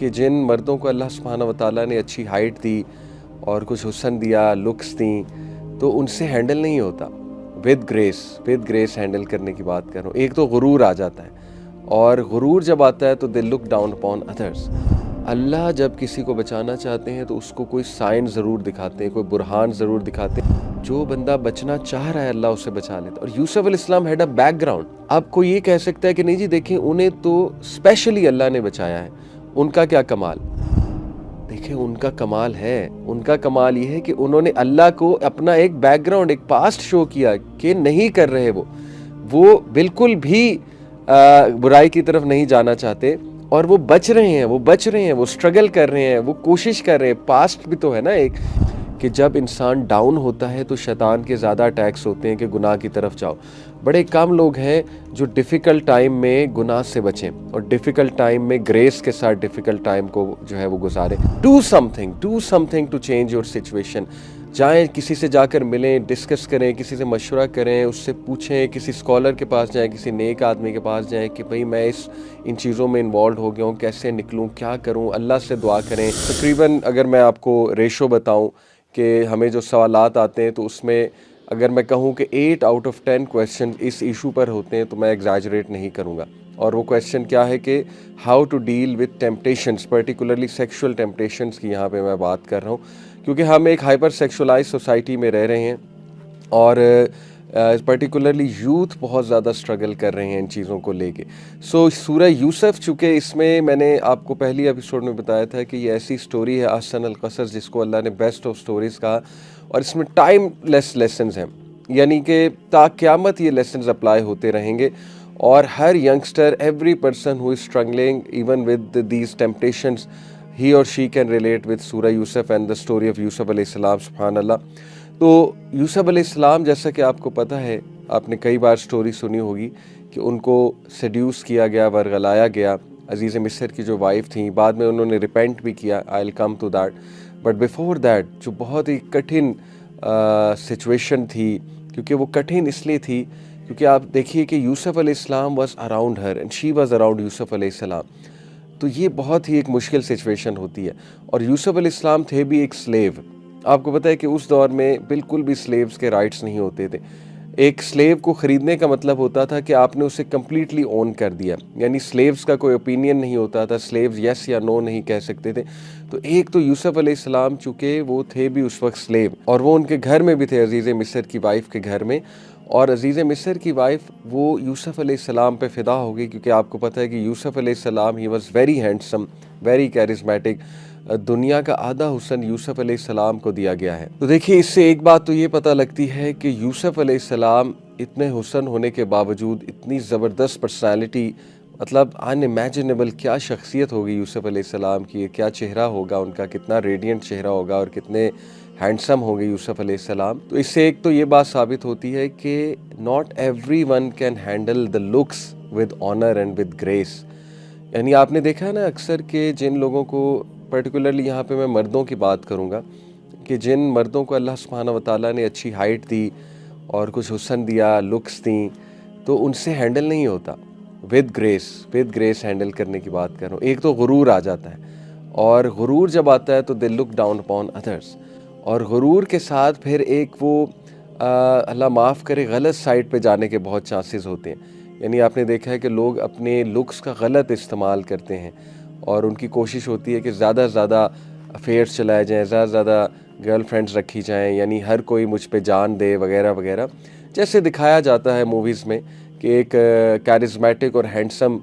कि जिन मर्दों को अल्लाह सुब्हानहू व तआला ने अच्छी हाइट दी और कुछ हुस्न दिया, लुक्स दी, तो उनसे हैंडल नहीं होता। विद ग्रेस हैंडल करने की बात कर रहा हूँ। एक तो गुरूर आ जाता है, और गुरूर जब आता है तो they look down upon others. अल्लाह जब किसी को बचाना चाहते हैं तो उसको कोई साइन ज़रूर दिखाते हैं, कोई बुरहान ज़रूर दिखाते हैं। जो बंदा बचना चाह रहा है अल्लाह उसे बचा लेता है। और यूसुफ अलैहिस्सलाम हैड अ बैकग्राउंड। अब कोई ये कह सकता है कि नहीं जी देखिए उन्हें तो स्पेशली अल्लाह ने बचाया है, उनका क्या कमाल। देखिए उनका कमाल है, उनका कमाल ये है कि उन्होंने अल्लाह को अपना एक बैकग्राउंड, एक पास्ट शो किया कि नहीं कर रहे वो बिल्कुल भी बुराई की तरफ नहीं जाना चाहते, और वो बच रहे हैं, वो स्ट्रगल कर रहे हैं, वो कोशिश कर रहे हैं। पास्ट भी तो है ना एक, कि जब इंसान डाउन होता है तो शैतान के ज़्यादा अटैक्स होते हैं कि गुनाह की तरफ जाओ। बड़े कम लोग हैं जो डिफ़िकल्ट टाइम में गुनाह से बचें और डिफ़िकल्ट टाइम में ग्रेस के साथ डिफ़िकल्ट टाइम को जो है वो गुजारें। Do something to change your situation. जाएं, किसी से जाकर मिलें, डिस्कस करें, किसी से मशवरा करें, उससे पूछें, किसी स्कॉलर के पास जाएं, किसी नेक आदमी के पास जाएं कि भाई मैं इन चीज़ों में इन्वॉल्व हो गया हूँ, कैसे निकलूँ, क्या करूँ। अल्लाह से दुआ करें। तकरीबन अगर मैं आपको रेशो बताऊँ कि हमें जो सवालात आते हैं तो उसमें अगर मैं कहूँ कि 8 आउट ऑफ 10 क्वेश्चन इस इशू पर होते हैं, तो मैं एग्जैजरेट नहीं करूँगा। और वो क्वेश्चन क्या है कि how to deal with temptations, particularly sexual temptations की यहाँ पे मैं बात कर रहा हूँ, क्योंकि हम एक हाइपर सेक्सुअलाइज सोसाइटी में रह रहे हैं, और पर्टिकुलरली यूथ बहुत ज़्यादा स्ट्रगल कर रहे हैं इन चीज़ों को लेके। सो सूरह यूसुफ, चूँकि इसमें मैंने आपको पहली एपिसोड में बताया था कि ये ऐसी स्टोरी है अहसन अल क़सस, जिसको अल्लाह ने बेस्ट ऑफ स्टोरीज़ कहा, और इसमें टाइमलेस लेसन्स हैं, यानी कि ता क़यामत ये लेसन्स अप्लाई होते रहेंगे। और हर youngster, every person who is struggling even with these temptations, he और शी कैन रिलेट विद सूरह यूसुफ एंड द स्टोरी ऑफ यूसुफ अलैहिस्सलाम। सुभान अल्लाह। तो यूसुफ अलैहिस्सलाम, जैसा कि आपको पता है, आपने कई बार स्टोरी सुनी होगी कि उनको सेड्यूस किया गया, वरगलाया गया। अजीज़ मिस्र की जो वाइफ थी, बाद में उन्होंने रिपेंट भी किया, I will come to that. But before that जो बहुत ही कठिन सिचुएशन थी, क्योंकि वो कठिन इसलिए थी क्योंकि आप देखिए कि यूसुफ अलैहिस्सलाम was around her and she was around Yusuf अलैहिस्सलाम। तो ये बहुत ही एक मुश्किल सिचुएशन होती है। और यूसुफ अलैहिस्सलाम थे भी एक स्लेव। आपको पता है कि उस दौर में बिल्कुल भी स्लेव्स के राइट्स नहीं होते थे। एक स्लेव को ख़रीदने का मतलब होता था कि आपने उसे कम्प्लीटली ओन कर दिया, यानी स्लेव्स का कोई ओपिनियन नहीं होता था, स्लेव्स यस या नो नहीं कह सकते थे। तो एक तो यूसुफ अलैहिस्सलाम, चूँकि वो थे भी उस वक्त स्लेव, और वो उनके घर में भी थे, अजीज़ मिस्र की वाइफ के घर में। और अजीज़ मिस्र की वाइफ वो यूसुफ अलैहिस्सलाम पे फ़िदा हो गई, क्योंकि आपको पता है कि यूसुफ अलैहिस्सलाम he was very handsome, very charismatic. दुनिया का आधा हुस्न यूसुफ अलैहिस्सलाम को दिया गया है। तो देखिए इससे एक बात तो ये पता लगती है कि यूसुफ अलैहिस्सलाम इतने हुस्न होने के बावजूद इतनी ज़बरदस्त पर्सनैलिटी, मतलब अनइमेजिनेबल, क्या शख्सियत होगी यूसुफ अलैहिस्सलाम की, क्या चेहरा होगा उनका, कितना रेडियंट चेहरा होगा और कितने हैंडसम होंगे यूसुफ अलैहिस्सलाम। तो इससे एक तो ये बात साबित होती है कि not everyone can handle the looks with honour and with grace. यानी आपने देखा है ना अक्सर कि जिन लोगों को, पर्टिकुलरली यहाँ पे मैं मर्दों की बात करूँगा, कि जिन मर्दों को अल्लाह सुब्हानहू व तआला ने अच्छी हाइट दी और कुछ हुस्न दिया, लुक्स दी, तो उनसे हैंडल नहीं होता। विद ग्रेस हैंडल करने की बात कर रहा हूँ। एक तो गुरूर आ जाता है, और गुरूर जब आता है तो they look down upon others. और गुरूर के साथ फिर एक वो अल्लाह माफ़ करे, गलत साइड पे जाने के बहुत चांसेस होते हैं। यानी आपने देखा है कि लोग अपने लुक्स का गलत इस्तेमाल करते हैं, और उनकी कोशिश होती है कि ज़्यादा से ज़्यादा अफेयर्स चलाए जाएँ, ज़्यादा से ज़्यादा गर्लफ्रेंड्स रखी जाएँ, यानी हर कोई मुझ पे जान दे वगैरह वगैरह। जैसे दिखाया जाता है मूवीज़ में कि एक कैरिस्मेटिक और हैंडसम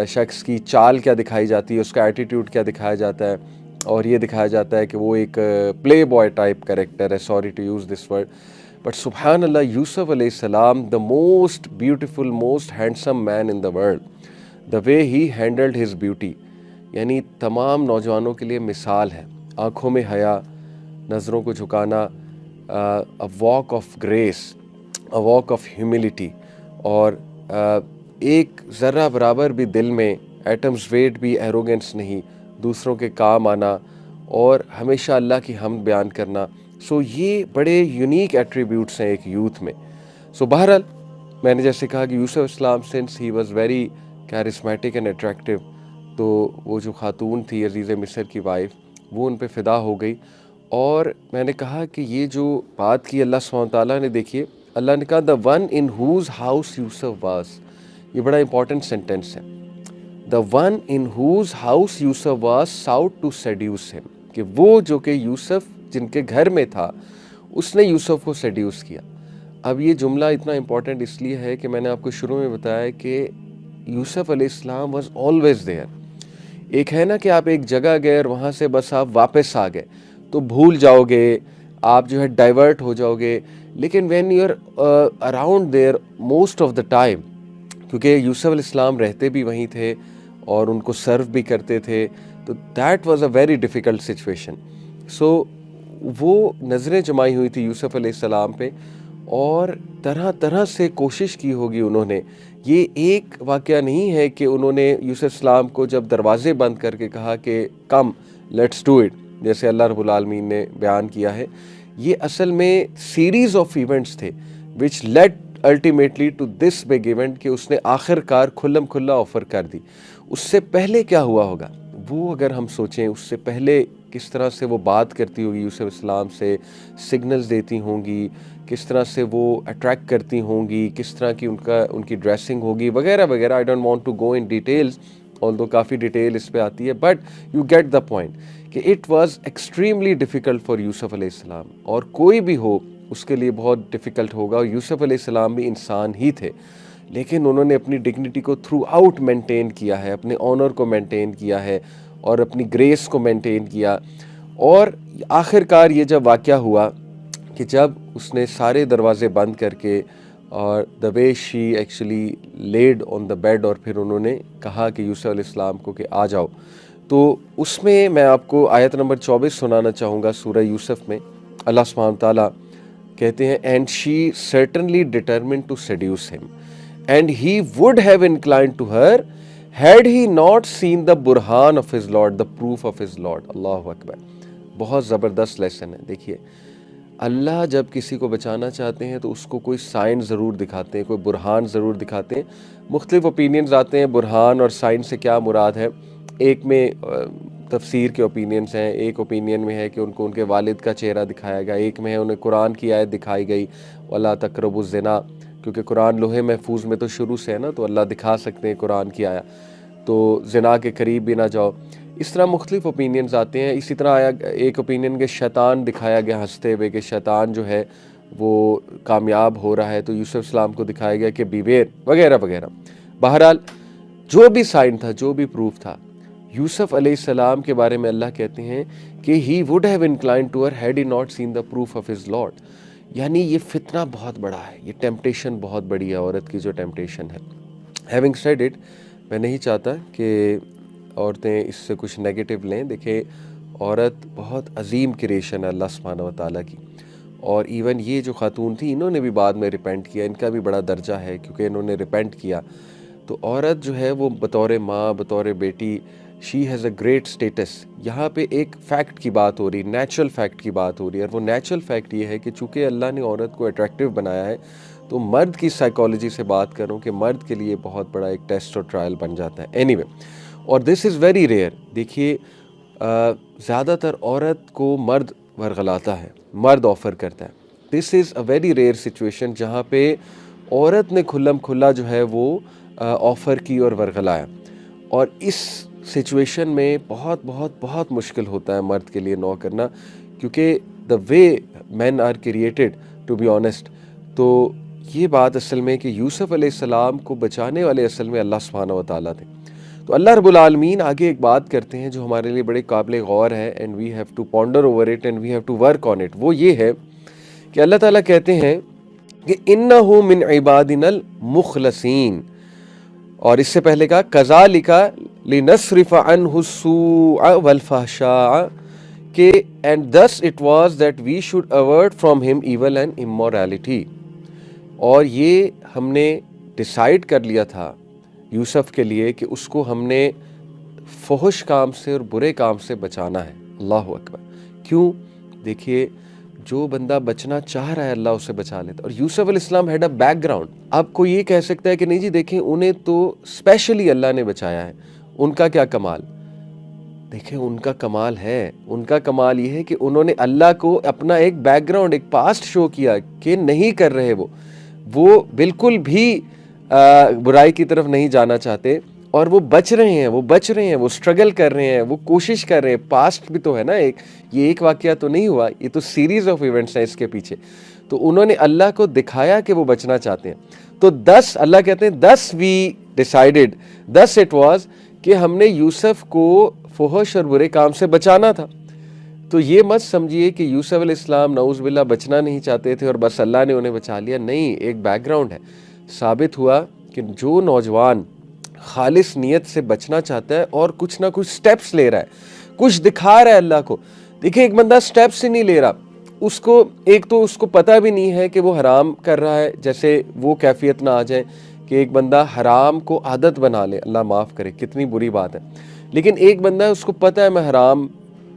शख्स की चाल क्या दिखाई जाती है, उसका एटीट्यूड क्या दिखाया जाता है, और ये दिखाया जाता है कि वो एक प्ले बॉय टाइप कैरेक्टर है, sorry to use this word. But सुभान अल्लाह, यूसुफ अलैहिस्सलाम, the most beautiful, most handsome man in the world, the way he handled his beauty, यानी तमाम नौजवानों के लिए मिसाल है। आँखों में हया, नज़रों को झुकाना, a walk of grace, a walk of humility, और एक ज़र्रा बराबर भी दिल में एटम्स वेट भी एरोगेंस नहीं, दूसरों के काम आना, और हमेशा अल्लाह की हम्द बयान करना। सो ये बड़े यूनिक एट्रीब्यूट्स हैं एक यूथ में। सो बहरहाल, मैंने जैसे कहा कि यूसुफ इस्लाम, since he was very charismatic and attractive, तो वो जो खातून थी अजीज़ मिस्र की वाइफ, वो उन पे फ़िदा हो गई। और मैंने कहा कि ये जो बात की अल्लाह सुब्हानहू व तआला ने, देखिए अल्लाह ने कहा the one in who's house Yusuf वास। ये बड़ा इंपॉर्टेंट सेंटेंस है। The one in who's house Yusuf वास साउट टू सेड्यूस हिम, कि वो जो कि यूसुफ जिनके घर में था उसने यूसुफ को सेड्यूस किया। अब ये जुमला इतना इंपॉर्टेंट इसलिए है कि मैंने आपको शुरू में बताया कि यूसुफ अलैहिस्सलाम वाज ऑलवेज देयर। एक है ना कि आप एक जगह गए और वहाँ से बस आप वापस आ गए तो भूल जाओगे, आप जो है डाइवर्ट हो जाओगे। लेकिन when you are around there most of the time, क्योंकि यूसुफ अलैहिस्सलाम रहते भी वहीं थे और उनको सर्व भी करते थे, तो that was a very difficult situation. So वो नज़रें जमाई हुई थी यूसुफ अलैहिस्सलाम पे और तरह तरह से कोशिश की होगी उन्होंने। ये एक वाक़या नहीं है कि उन्होंने यूसुफ अलैहिस्सलाम को जब दरवाज़े बंद करके कहा कि कम लेट्स डू इट, जैसे अल्लाह रब्बुल आलमीन ने बयान किया है। ये असल में सीरीज़ ऑफ इवेंट्स थे which led ultimately to this big event, कि उसने आखिरकार खुल्लम खुल्ला ऑफ़र कर दी। उससे पहले क्या हुआ होगा वो अगर हम सोचें, उससे पहले किस तरह से वो बात करती होगी यूसुफ अलैहिस्सलाम से, सिग्नल्स देती होंगी, किस तरह से वो अट्रैक्ट करती होंगी, किस तरह की उनकी ड्रेसिंग होगी वगैरह वगैरह। I don't want to go in details, although काफ़ी डिटेल इस पे आती है, but you get the point कि it was extremely difficult for यूसुफ अलैहिस्सलाम। और कोई भी हो उसके लिए बहुत डिफ़िकल्ट होगा। और यूसुफ अलैहिस्सलाम भी इंसान ही थे, लेकिन उन्होंने अपनी डिग्निटी को थ्रू आउट मेंटेन किया है, अपने ऑनर को मेंटेन किया है और अपनी ग्रेस को मेंटेन किया। और आखिरकार ये जब वाक़या हुआ कि जब उसने सारे दरवाज़े बंद करके और the way she actually laid on the bed, और फिर उन्होंने कहा कि यूसुफ अलैहिस्सलाम को कि आ जाओ, तो उसमें मैं आपको आयत नंबर 24 सुनाना चाहूँगा सूरह यूसुफ में। अल्लाह सुब्हानहू व तआला कहते हैं, and she certainly determined to seduce him and he would have inclined to her had he not seen the burhan of his Lord, the proof of his Lord। अल्लाहु अकबर। बहुत ज़बरदस्त लेसन है। देखिए, अल्लाह जब किसी को बचाना चाहते हैं तो उसको कोई साइन ज़रूर दिखाते हैं, कोई बुरहान ज़रूर दिखाते हैं। मुख्तलिफ ओपिनियंस आते हैं बुरहान और साइन से क्या मुराद है। एक में तफसीर के ओपिनियंस हैं, एक ओपिनियन में है कि उनको उनके वालिद का चेहरा दिखाया गया, एक में है उन्हें कुरान की आयत दिखाई गई, वला तक़रबुज़ ज़िना, क्योंकि कुरान लोहे महफूज में तो शुरू से है ना, तो अल्लाह दिखा सकते हैं कुरान की आया, तो ज़िना के करीब भी ना जाओ। इस तरह मुख्तलिफ ओपिनियंस आते हैं। इसी तरह आया एक ओपिनियन के शैतान दिखाया गया हंसते हुए, कि शैतान जो है वो कामयाब हो रहा है, तो यूसुफ अलैहिस्सलाम को दिखाया गया कि बीवेर वगैरह वगैरह। बहरहाल जो भी साइन था, जो भी प्रूफ था, यूसुफ अलैहिस्सलाम के बारे में अल्लाह कहते हैं कि he would have inclined to her had he not seen the proof of his Lord. यानी ये फितना बहुत बड़ा है, ये टेम्पटेशन बहुत बड़ी है, औरत की जो टेम्पटेशन है। हैविंग सेड इट, मैं नहीं चाहता कि औरतें इससे कुछ नेगेटिव लें। देखिए, औरत बहुत अजीम क्रिएशन है अल्लाह सुब्हानहू व तआला की। और इवन ये जो खातून थी, इन्होंने भी बाद में रिपेंट किया, इनका भी बड़ा दर्जा है क्योंकि इन्होंने रिपेंट किया। तो औरत जो है वो बतौर माँ, बतौर बेटी, she has a great status. यहाँ पे एक फ़ैक्ट की बात हो रही, नेचुरल फ़ैक्ट की बात हो रही है, और वो नेचुरल फ़ैक्ट ये है कि चूँकि अल्लाह ने औरत को अट्रैक्टिव बनाया है, तो मर्द की साइकोलॉजी से बात करूँ कि मर्द के लिए बहुत बड़ा एक टेस्ट और ट्रायल बन जाता है। एनीवे, और दिस इज़ वेरी रेयर। देखिए, ज़्यादातर औरत को मर्द वरगलाता है, मर्द ऑफ़र करता है। This is a very rare situation जहाँ पे औरत ने खुल्लम खुल्ला जो है वो ऑफ़र की और वरगलाया। और इस सिचुएशन में बहुत बहुत बहुत मुश्किल होता है मर्द के लिए नो करना, क्योंकि the way man are created, to be honest. तो ये बात असल में कि यूसुफ अलैहिस्सलाम को बचाने वाले असल में अल्लाह सुब्हानहू व तआला थे। तो अल्लाह रब्बुल आलमीन आगे एक बात करते हैं जो हमारे लिए बड़े काबिल गौर है, and we have to ponder over it and we have to work on it. वो ये है कि अल्लाह ताला कहते हैं कि इन्नहु मिन इबादिनल मुखलसीन, और इससे पहले कहा कज़ालिका लिनस्रिफ़ अन्हु सूअ वल फ़हशाअ, के and thus it was that we should avoid from him evil and immorality. और ये हमने डिसाइड कर लिया था यूसुफ के लिए कि उसको हमने फहुश काम से और बुरे काम से बचाना है। अल्लाहु अकबर। क्यों? देखिए, जो बंदा बचना चाह रहा है अल्लाह उसे बचा लेता। और यूसुफ अलैहिस्सलाम हैड अ बैकग्राउंड। अब कोई ये कह सकता है कि नहीं जी, देखें उन्हें तो स्पेशली अल्लाह ने बचाया है, उनका क्या कमाल? देखिए उनका कमाल है, उनका कमाल ये है कि उन्होंने अल्लाह को अपना एक बैकग्राउंड, एक पास्ट शो किया कि नहीं कर रहे वो बिल्कुल भी बुराई की तरफ नहीं जाना चाहते और वो बच रहे हैं, वो स्ट्रगल कर रहे हैं, वो कोशिश कर रहे हैं। पास्ट भी तो है ना, ये एक वाकया तो नहीं हुआ, ये तो सीरीज ऑफ इवेंट्स है इसके पीछे। तो उन्होंने अल्लाह को दिखाया कि वो बचना चाहते हैं। तो 10 अल्लाह कहते हैं 10 वी डिसाइडेड, 10 इट वाज कि हमने यूसुफ को फहश और बुरे काम से बचाना था। तो ये मत समझिए कि यूसुफ अलैहिस्सलाम नऊज़ बिल्लाह बचना नहीं चाहते थे और बस अल्लाह ने उन्हें बचा लिया। नहीं, एक बैकग्राउंड है। साबित हुआ कि जो नौजवान खालिस नियत से बचना चाहता है और कुछ ना कुछ स्टेप्स ले रहा है, कुछ दिखा रहा है अल्लाह को। देखिए एक बंदा स्टेप्स ही नहीं ले रहा, उसको एक तो उसको पता भी नहीं है कि वो हराम कर रहा है, जैसे वो कैफियत ना आ जाए कि एक बंदा हराम को आदत बना ले, अल्लाह माफ़ करे, कितनी बुरी बात है। लेकिन एक बंदा है उसको पता है मैं हराम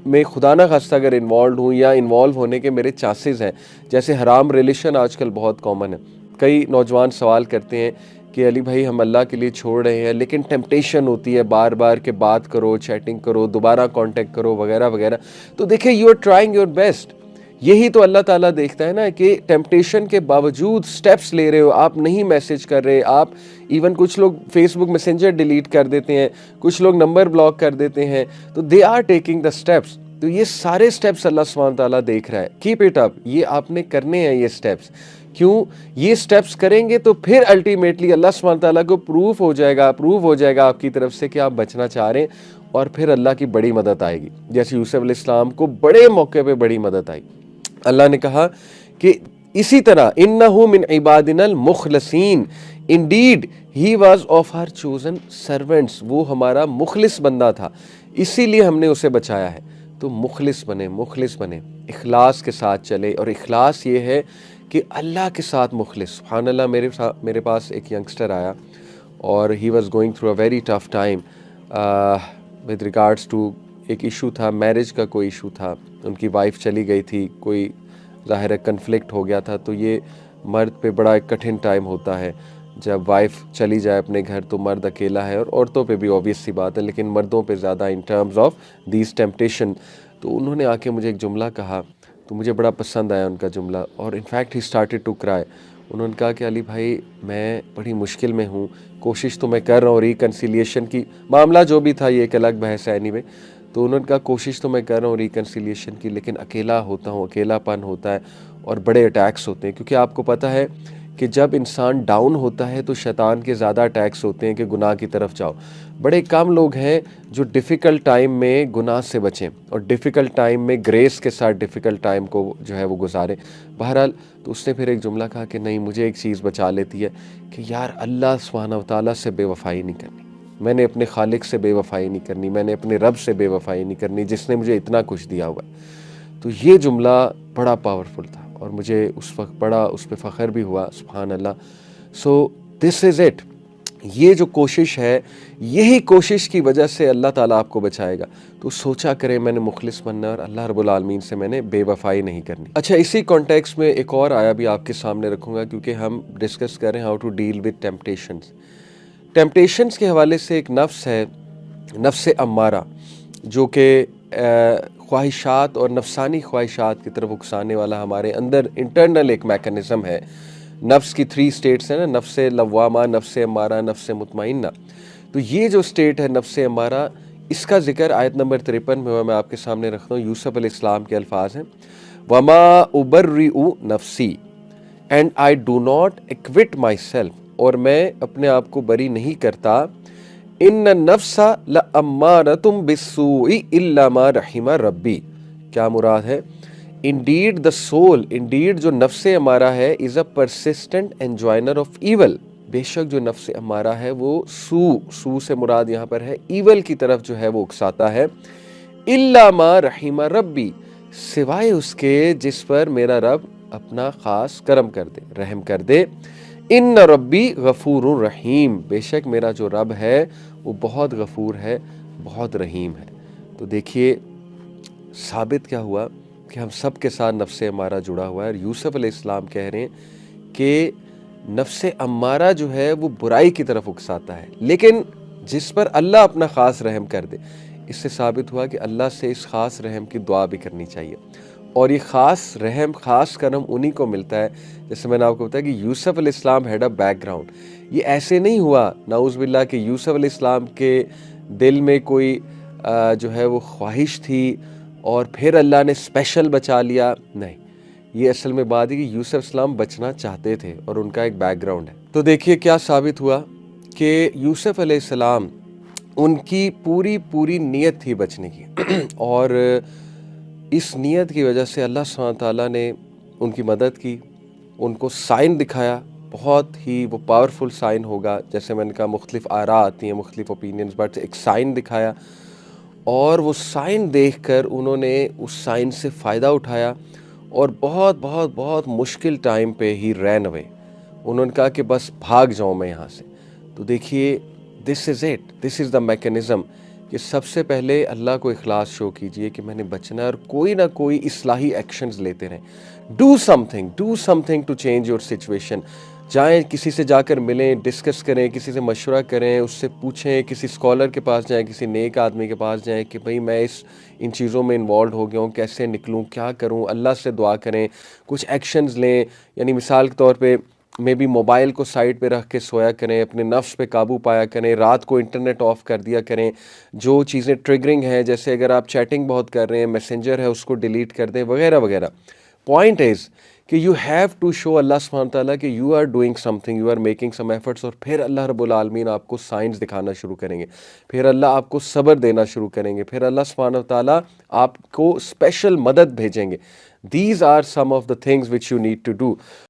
में खुदा ना खास्ता अगर इन्वॉल्व हूँ या इन्वॉल्व होने के मेरे चांसेस हैं, जैसे हराम रिलेशन आजकल बहुत कॉमन है। कई नौजवान सवाल करते हैं कि अली भाई हम अल्लाह के लिए छोड़ रहे हैं लेकिन टेम्पटेशन होती है बार बार के बात करो, चैटिंग करो, दोबारा कांटेक्ट करो वगैरह वगैरह। तो देखिए you are trying your best, यही तो अल्लाह ताला देखता है ना कि टेम्पटेशन के बावजूद स्टेप्स ले रहे हो, आप नहीं मैसेज कर रहे, आप इवन कुछ लोग फेसबुक मैसेंजर डिलीट कर देते हैं, कुछ लोग नंबर ब्लॉक कर देते हैं, तो they are taking the steps. तो ये सारे स्टेप्स अल्लाह सुब्हान ताला देख रहा है, कीप इट अप, ये आपने करने हैं ये स्टेप्स। क्यों? ये स्टेप्स करेंगे तो फिर अल्टीमेटली अल्लाह सुब्हान ताला को प्रूव हो जाएगा आपकी तरफ से कि आप बचना चाह रहे हैं, और फिर अल्लाह की बड़ी मदद आएगी। जैसे यूसुफ अलैहिस्सलाम को बड़े मौके पे बड़ी मदद आई। अल्लाह ने कहा कि इसी तरह इन्नहु मिन इबादिनल मुखलसीन, indeed he was of our chosen servants, वो हमारा मुखलिस बंदा था, इसीलिए हमने उसे बचाया है। तो मुखलिस बने, इखलास के साथ चले, और इखलास ये है कि अल्लाह के साथ मुखलिस। सुभान अल्लाह, मेरे पास एक यंगस्टर आया और he was going through a very tough time with regards to, एक इशू था, मैरिज का कोई इशू था, उनकी वाइफ चली गई थी, कोई ज़ाहिर है कन्फ्लिक्ट हो गया था। तो ये मर्द पे बड़ा एक कठिन टाइम होता है जब वाइफ चली जाए अपने घर, तो मर्द अकेला है, और औरतों पे भी ऑब्वियस सी बात है, लेकिन मर्दों पे ज़्यादा in terms of these temptation. तो उन्होंने आके मुझे एक जुमला कहा, तो मुझे बड़ा पसंद आया उनका जुमला, और in fact he started to cry. उन्होंने कहा कि अली भाई मैं बड़ी मुश्किल में हूँ, कोशिश तो मैं कर रहा हूँ रिकन्सिलिएशन की, मामला जो भी था ये एक अलग बहस है एनीवे। तो उन्होंने कहा कोशिश तो मैं कर रहा हूँ रिकन्सिलिएशन की, लेकिन अकेला होता हूँ, अकेलापन होता है और बड़े अटैक्स होते हैं। क्योंकि आपको पता है कि जब इंसान डाउन होता है तो शैतान के ज़्यादा अटैक्स होते हैं कि गुनाह की तरफ जाओ। बड़े कम लोग हैं जो डिफ़िकल्ट टाइम में गुनाह से बचें और डिफ़िकल्ट टाइम में ग्रेस के साथ डिफ़िकल्ट टाइम को जो है वो गुजारें। बहरहाल, तो उसने फिर एक जुमला कहा कि नहीं, मुझे एक चीज़ बचा लेती है कि यार अल्लाह सुब्हानहू व तआला से बेवफ़ाई नहीं करनी, मैंने अपने खालिक से बेवफ़ाई नहीं करनी, मैंने अपने रब से बेवफ़ाई नहीं करनी जिसने मुझे इतना कुछ दिया हुआ है। तो ये जुमला बड़ा पावरफुल था और मुझे उस वक्त बड़ा उस पर फ़ख्र भी हुआ, सुभान अल्लाह। सो दिस इज़ इट, ये जो कोशिश है, यही कोशिश की वजह से अल्लाह ताला आपको बचाएगा। तो सोचा करें मैंने मुखलिस बनना है और अल्लाह रब्बुल आलमीन से मैंने बेवफ़ाई नहीं करनी। अच्छा, इसी कॉन्टेक्स्ट में एक और आया भी आपके सामने रखूँगा, क्योंकि हम डिस्कस कर रहे हैं how to deal with temptations. Temptations के हवाले से एक नफ्स है, नफ्स अम्मारा, जो कि ख्वाहिशात और नफसानी ख्वाहिशात की तरफ उकसाने वाला हमारे अंदर इंटरनल एक मैकेनिज़्म है। नफ्स की 3 स्टेट्स हैं ना, नफ्स लव्वामा, नफ्स अम्मारा, नफ्स मुतमइन्ना। तो ये जो स्टेट है नफ्स अम्मारा, इसका जिक्र आयत नंबर 53 में हुआ, मैं आपके सामने रखता हूँ। यूसुफ अलैहिस्सलाम के अल्फाज हैं, वमा उबर्रिउ नफ्सी and I do not acquit myself, और मैं अपने आप को बरी नहीं करता, इन्न नफ्सा लअम्मारतुम बिस्सूइ इल्ला मा रहिमा रब्बी। क्या मुराद है? इंडीड द सोल, इंडीड जो नफ्स अमारा है, is a persistent enjoiner of evil. बेशक जो नफ्स अमारा है वो सू से मुराद यहाँ पर है ईवल की तरफ जो है वो उकसाता है। इल्ला मा रहिमा रब्बी, सिवाय उसके जिस पर मेरा रब अपना ख़ास करम कर दे, रहम कर दे। इन्न रब्बी गफूरुर रहीम, बेशक मेरा जो रब है वो बहुत गफूर है, बहुत रहीम है। तो देखिए साबित क्या हुआ कि हम सब के साथ नफ्स अम्मारा जुड़ा हुआ है, और यूसुफ अलैहिस्सलाम कह रहे हैं कि नफ्स अम्मारा जो है वो बुराई की तरफ उकसाता है, लेकिन जिस पर अल्लाह अपना ख़ास रहम कर दे। इससे साबित हुआ कि अल्लाह से इस ख़ास रहम की दुआ भी करनी चाहिए, और ये ख़ास रहम, ख़ास करम उन्हीं को मिलता है। जैसे मैंने आपको बताया कि यूसुफ अलैहिस्सलाम हैड अ बैकग्राउंड। ये ऐसे नहीं हुआ नाउज़ बिल्लाह कि यूसुफ अलैहिस्सलाम के दिल में कोई जो है वो ख्वाहिश थी और फिर अल्लाह ने स्पेशल बचा लिया, नहीं। ये असल में बात है कि यूसुफ अलैहिस्सलाम बचना चाहते थे और उनका एक बैकग्राउंड है। तो देखिए क्या साबित हुआ कि यूसुफ अलैहिस्सलाम, उनकी पूरी पूरी नीयत थी बचने की और इस नीयत की वजह से अल्लाह सुब्हानहू तआला ने उनकी मदद की, उनको साइन दिखाया, बहुत ही वो पावरफुल साइन होगा। जैसे मैंने कहा मुख्तलिफ आरा आती हैं, मुख्तलिफ ओपिनियंस, बट एक साइन दिखाया और वो साइन देखकर उन्होंने उस साइन से फ़ायदा उठाया और बहुत बहुत बहुत मुश्किल टाइम पे ही रैन अवे। उन्होंने कहा कि बस भाग जाऊँ मैं यहाँ से। तो देखिए, this is it, this is the mechanism कि सबसे पहले अल्लाह को इखलास शो कीजिए कि मैंने बचना है और कोई ना कोई इस्लाही एक्शंस लेते रहें। Do something to change your situation. जाएं, किसी से जाकर मिलें, डिस्कस करें, किसी से मशवरा करें, उससे पूछें, किसी स्कॉलर के पास जाएं, किसी नेक आदमी के पास जाएं कि भाई मैं इन चीज़ों में इन्वॉल्व हो गया हूँ, कैसे निकलूँ, क्या करूँ। अल्लाह से दुआ करें, कुछ एक्शंस लें। यानी मिसाल के तौर पे मे बी मोबाइल को साइड पे रख के सोया करें, अपने नफ्स पे काबू पाया करें, रात को इंटरनेट ऑफ कर दिया करें। जो चीज़ें ट्रिगरिंग हैं, जैसे अगर आप चैटिंग बहुत कर रहे हैं, मैसेंजर है उसको डिलीट कर दें, वगैरह वगैरह। पॉइंट इज़ कि यू हैव टू शो अल्लाह सुब्हानहू तआला कि you are doing something, you are making some efforts, और फिर अल्लाह रब्बुल आलमीन आपको साइंस दिखाना शुरू करेंगे, फिर अल्लाह आपको सब्र देना शुरू करेंगे, फिर अल्लाह सुब्हानहू तआला आपको स्पेशल मदद भेजेंगे। These are some of the things which you need to do.